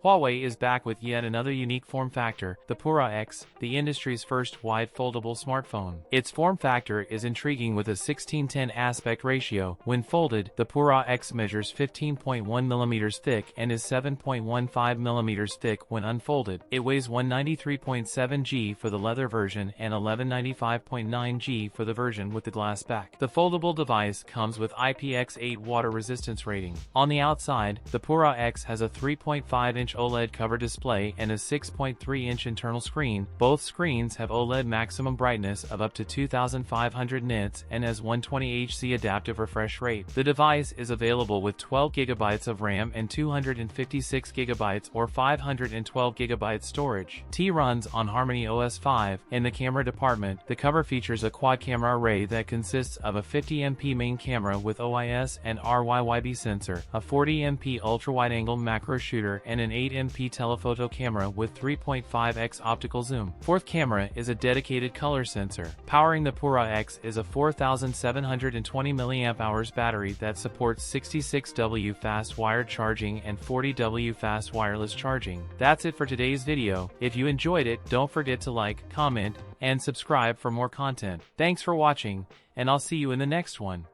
Huawei is back with yet another unique form factor, the Pura X, the industry's first wide foldable smartphone. Its form factor is intriguing with a 16:10 aspect ratio. When folded, the Pura X measures 15.1 mm thick and is 7.15 mm thick when unfolded. It weighs 193.7 g for the leather version and 1195.9 g for the version with the glass back. The foldable device comes with IPX8 water resistance rating. On the outside, the Pura X has a 3.5-inch OLED cover display and a 6.3-inch internal screen. Both screens have OLED maximum brightness of up to 2500 nits and has 120Hz adaptive refresh rate. The device is available with 12 GB of RAM and 256 GB or 512 GB storage. T runs on Harmony OS 5. In the camera department, the cover features a quad camera array that consists of a 50MP main camera with OIS and RYYB sensor, a 40MP ultra-wide-angle macro shooter, and an 8MP telephoto camera with 3.5x optical zoom. Fourth camera is a dedicated color sensor. Powering the Pura X is a 4720 mAh battery that supports 66W fast wired charging and 40W fast wireless charging. That's it for today's video. If you enjoyed it, don't forget to like, comment, and subscribe for more content. Thanks for watching, and I'll see you in the next one.